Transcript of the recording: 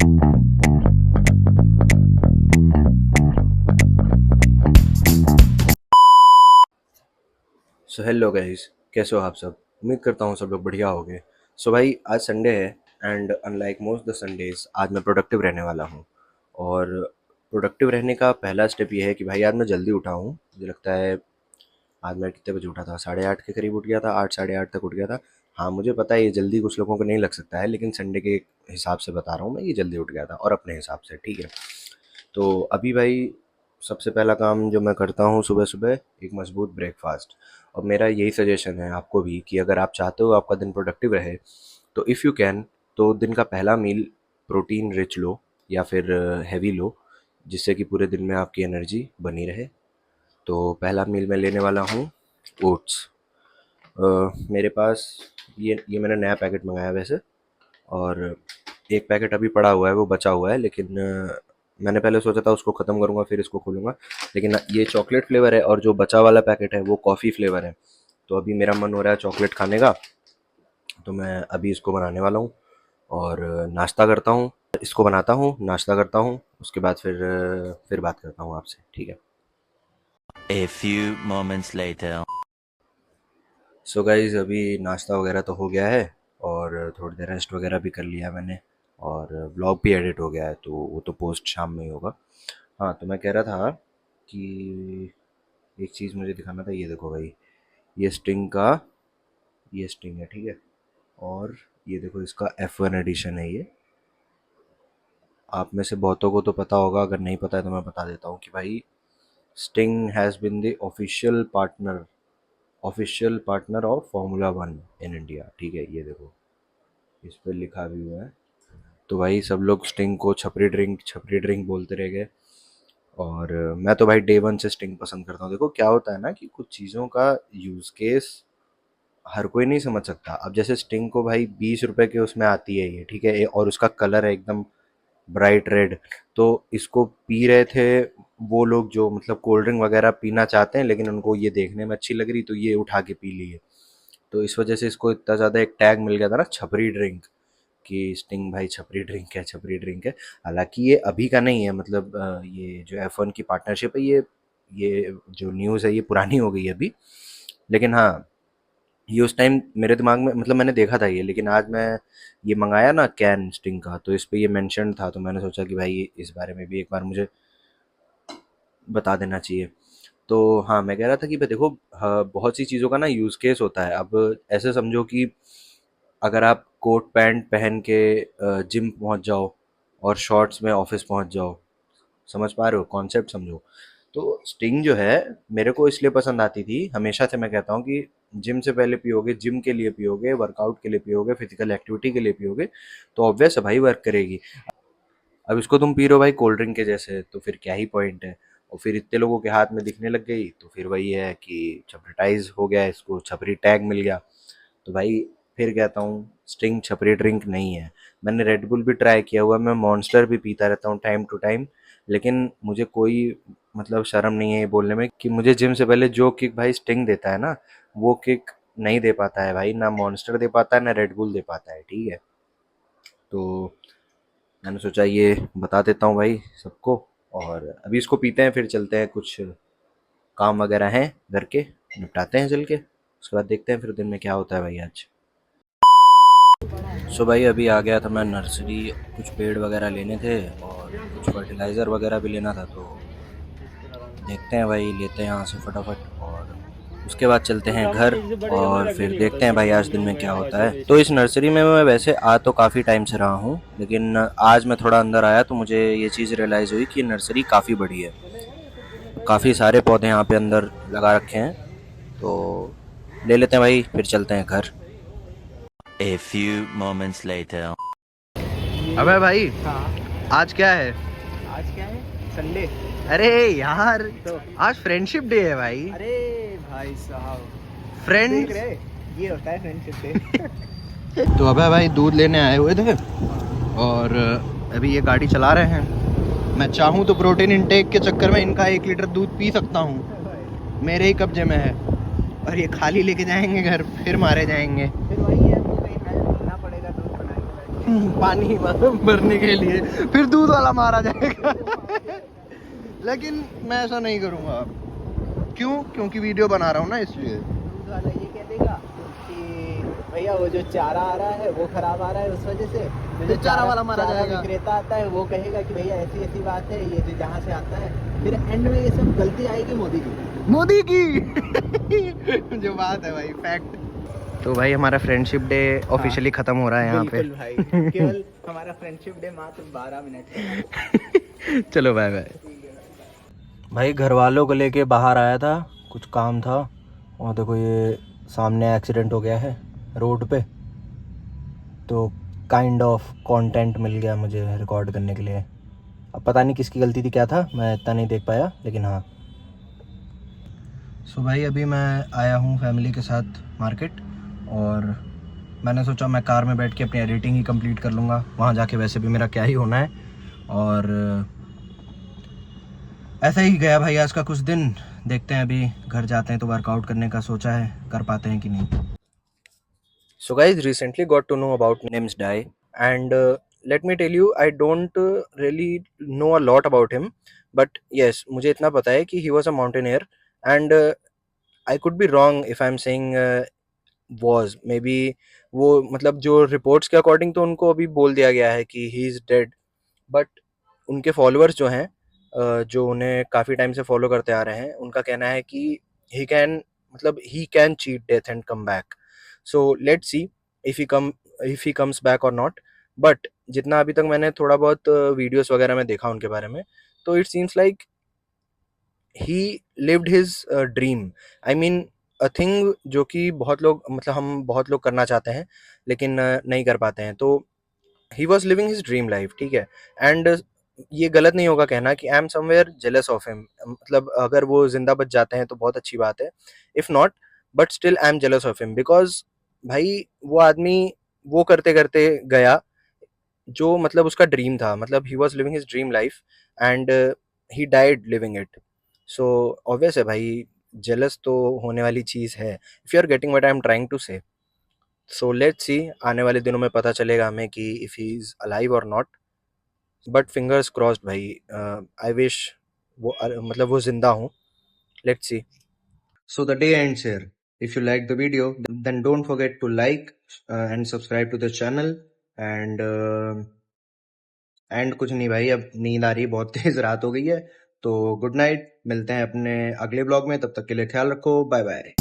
So hello guys, कैसे हो आप सब। उम्मीद करता हूँ सब लोग बढ़िया होंगे। सो भाई, आज संडे है and unlike most the Sundays आज मैं प्रोडक्टिव रहने वाला हूँ। और प्रोडक्टिव रहने का पहला स्टेप ये है कि भाई आज मैं जल्दी उठा हूँ। मुझे लगता है आज मैं कितने बजे उठा था, 8:30 के करीब उठ गया था, 8 साढ़े 8 तक उठ गया था। हाँ, मुझे पता है ये जल्दी कुछ लोगों को नहीं लग सकता है, लेकिन संडे के हिसाब से बता रहा हूँ मैं, ये जल्दी उठ गया था और अपने हिसाब से, ठीक है। तो अभी भाई सबसे पहला काम जो मैं करता हूँ सुबह सुबह, एक मजबूत ब्रेकफास्ट। और मेरा यही सजेशन है आपको भी कि अगर आप चाहते हो आपका दिन प्रोडक्टिव रहे, तो इफ़ यू कैन, तो दिन का पहला मील प्रोटीन रिच लो या फिर हैवी लो, जिससे कि पूरे दिन में आपकी एनर्जी बनी रहे। तो पहला मील मैं लेने वाला हूँ ओट्स। मेरे पास ये मैंने नया पैकेट मंगाया वैसे, और एक पैकेट अभी पड़ा हुआ है, वो बचा हुआ है, लेकिन मैंने पहले सोचा था उसको ख़त्म करूँगा फिर इसको खोलूँगा। लेकिन ये चॉकलेट फ्लेवर है और जो बचा वाला पैकेट है वो कॉफ़ी फ्लेवर है। तो अभी मेरा मन हो रहा है चॉकलेट खाने का, तो मैं अभी इसको बनाने वाला हूँ और नाश्ता करता हूँ। इसको बनाता हूँ, नाश्ता करता हूँ, उसके बाद फिर बात करता हूँ आपसे, ठीक है। A few moments later. So guys, अभी नाश्ता वगैरह तो हो गया है और थोड़ी देर रेस्ट वगैरह भी कर लिया मैंने, और व्लॉग भी एडिट हो गया है, तो वो तो पोस्ट शाम में ही होगा। हाँ, तो मैं कह रहा था कि एक चीज़ मुझे दिखाना था। ये देखो भाई, ये स्टिंग का, ये स्टिंग है, ठीक है। और ये देखो, इसका F1 एडिशन है ये। आप में से बहुतों को तो पता होगा, अगर नहीं पता है तो मैं बता देता हूँ कि भाई sting has been the official partner of formula one in India, ठीक है। ये देखो, इस पर लिखा भी हुआ है। तो भाई सब लोग स्टिंग को छपरी ड्रिंक बोलते रह गए, और मैं तो भाई डे वन से स्टिंग पसंद करता हूँ। देखो क्या होता है ना कि कुछ चीज़ों का यूज़ केस हर कोई नहीं समझ सकता। अब जैसे स्टिंग को भाई 20 रुपए के उसमें आती है ये, ठीक है, और उसका कलर है एकदम ब्राइट रेड। तो इसको पी रहे थे वो लोग जो मतलब कोल्ड ड्रिंक वगैरह पीना चाहते हैं, लेकिन उनको ये देखने में अच्छी लग रही, तो ये उठा के पी लिए। तो इस वजह से इसको इतना ज़्यादा एक टैग मिल गया था ना, छपरी ड्रिंक, कि स्टिंग भाई छपरी ड्रिंक है, छपरी ड्रिंक है। हालांकि ये अभी का नहीं है, मतलब ये जो F1 की पार्टनरशिप है, ये जो न्यूज़ है ये पुरानी हो गई है अभी। लेकिन हाँ, ये उस टाइम मेरे दिमाग में, मतलब मैंने देखा था ये, लेकिन आज मैं ये मंगाया ना कैन स्टिंग का, तो इस पे ये मेंशन था, तो मैंने सोचा कि भाई इस बारे में भी एक बार मुझे बता देना चाहिए। तो हाँ, मैं कह रहा था कि भाई देखो, हाँ, बहुत सी चीज़ों का ना यूज़ केस होता है। अब ऐसे समझो कि अगर आप कोट पैंट पहन के जिम पहुंच जाओ और शॉर्ट्स में ऑफिस पहुंच जाओ, समझ पा रहे हो कॉन्सेप्ट, समझो। तो स्टिंग जो है मेरे को इसलिए पसंद आती थी, हमेशा से मैं कहता हूँ कि जिम से पहले पियोगे, जिम के लिए पियोगे, वर्कआउट के लिए पियोगे, फिजिकल एक्टिविटी के लिए पियोगे, तो ऑब्वियस है भाई वर्क करेगी। अब इसको तुम पी रहे हो भाई कोल्ड ड्रिंक के जैसे, तो फिर क्या ही पॉइंट है। और फिर इतने लोगों के हाथ में दिखने लग गई, तो फिर वही है कि छपरिटाइज हो गया, इसको छपरी टैग मिल गया। तो भाई फिर कहता हूँ, स्टिंग छपरी ड्रिंक नहीं है। मैंने रेड बुल भी ट्राई किया हुआ है, मैं मॉन्स्टर भी पीता रहता हूँ टाइम टू टाइम, लेकिन मुझे कोई मतलब शर्म नहीं है ये बोलने में कि मुझे जिम से पहले जो किक भाई स्टिंग देता है ना, वो किक नहीं दे पाता है भाई, ना मॉन्स्टर दे पाता है, ना रेड बुल दे पाता है, ठीक है। तो मैंने सोचा ये बता देता हूँ भाई सबको। और अभी इसको पीते हैं, फिर चलते हैं, कुछ काम वगैरह हैं घर के, निपटाते हैं चल के, उसके बाद देखते हैं फिर दिन में क्या होता है भाई आज। सो भाई, अभी आ गया था मैं नर्सरी, कुछ पेड़ वगैरह लेने थे और कुछ फर्टिलाइज़र वगैरह भी लेना था, तो देखते हैं भाई, लेते हैं यहाँ से फटाफट, और उसके बाद चलते हैं घर और फिर देखते हैं भाई आज दिन में क्या होता है। तो इस नर्सरी में मैं वैसे आ तो काफ़ी टाइम से रहा हूँ, लेकिन आज मैं थोड़ा अंदर आया तो मुझे ये चीज़ रियलाइज़ हुई कि नर्सरी काफ़ी बड़ी है, काफ़ी सारे पौधे यहाँ पे अंदर लगा रखे हैं। तो ले लेते हैं भाई, फिर चलते हैं घर। A few moments later. अबे भाई, हाँ। आज क्या है? आज क्या है? संडे। अरे यार, तो आज फ्रेंडशिप डे है भाई। अरे भाई साहब, देख फ्रेंड। रहे, ये होता है फ्रेंडशिप डे। तो अबे भाई दूध लेने आए हुए थे, और अभी ये गाड़ी चला रहे हैं। मैं चाहूँ तो प्रोटीन इनटेक के चक्कर में इनका 1 लीटर दूध पी सकता हूँ, मेरे ही कब्जे में है, और ये खाली लेके जाएंगे घर, फिर मारे जाएंगे। फिर वही है, हमको कहीं ना पड़ेगा दूध बनाने पानी भरने के लिए, फिर दूध वाला मारा जाएगा। लेकिन मैं ऐसा नहीं करूँगा। क्यों? क्योंकि वीडियो बना रहा हूँ ना, इसलिए। दूध वाला ये कह देगा कि भैया वो जो चारा आ रहा है वो खराब आ रहा है, उस वजह से जो चारा वाला मारा चारा जाएगा। विक्रेता आता है वो कहेगा कि भैया ऐसी ऐसी बात है, ये जो जहाँ से आता है, फिर एंड में ये सब गलती आएगी मोदी की। जो बात है भाई, फैक्ट। तो भाई हमारा फ्रेंडशिप डे ऑफिशियली खत्म हो रहा है यहाँ पे। बिल्कुल भाई, केवल हमारा फ्रेंडशिप डे मात्र 12 मिनट है। चलो बाय बाय। भाई घर वालों को लेके बाहर आया था, कुछ काम था, और देखो ये सामने एक्सीडेंट हो गया है रोड पे। तो काइंड ऑफ कंटेंट मिल गया मुझे रिकॉर्ड करने के लिए। अब पता नहीं किसकी गलती थी, क्या था, मैं इतना नहीं देख पाया, लेकिन हाँ। सो भाई अभी मैं आया हूँ फैमिली के साथ मार्केट, और मैंने सोचा मैं कार में बैठ के अपनी एडिटिंग ही कंप्लीट कर लूँगा। वहाँ जाके वैसे भी मेरा क्या ही होना है। और ऐसा ही गया भाई आज का कुछ दिन। देखते हैं, अभी घर जाते हैं तो वर्कआउट करने का सोचा है, कर पाते हैं कि नहीं। So guys, recently got to know about Nims Dai, and let me tell you, I don't really know a lot about him, but yes, मुझे इतना पता है कि he was a mountaineer, and I could be wrong if I'm saying was, maybe वो मतलब जो reports के according तो उनको अभी बोल दिया गया है कि he is dead, बट उनके फॉलोअर्स जो हैं, जो उन्हें काफ़ी टाइम से फॉलो करते आ रहे हैं, उनका कहना है कि he can cheat death and come back. So let's see if he comes back और नॉट। बट जितना अभी तक मैंने थोड़ा बहुत वीडियोस वगैरह में देखा उनके बारे में, तो it seems like he lived his dream. I mean a thing जो कि बहुत लोग, मतलब हम बहुत लोग करना चाहते हैं, लेकिन नहीं कर पाते हैं। तो ही was living his dream life, ठीक है। एंड ये गलत नहीं होगा कहना कि I am somewhere jealous of him, मतलब अगर वो जिंदा बच जाते हैं तो बहुत अच्छी बात है, if not, but still I am jealous of him, because भाई वो आदमी वो करते करते गया जो मतलब उसका ड्रीम था, मतलब he was living his dream life, and he died living it. So obvious है भाई, जेलस तो होने वाली चीज़ है, if you are getting what I am trying to say. So let's see, आने वाले दिनों में पता चलेगा हमें कि इफ़ ही इज़ अलाइव और नॉट, बट फिंगर्स क्रॉस्ड भाई। आई विश वो मतलब वो जिंदा हूँ। Let's see. So the day ends here. If you like the video then don't forget to like and subscribe to the channel. And and कुछ नहीं भाई, अब नींद आ रही है, बहुत तेज रात हो गई है। तो गुड नाइट, मिलते हैं अपने अगले ब्लॉग में, तब तक के लिए ख्याल रखो, बाय बाय।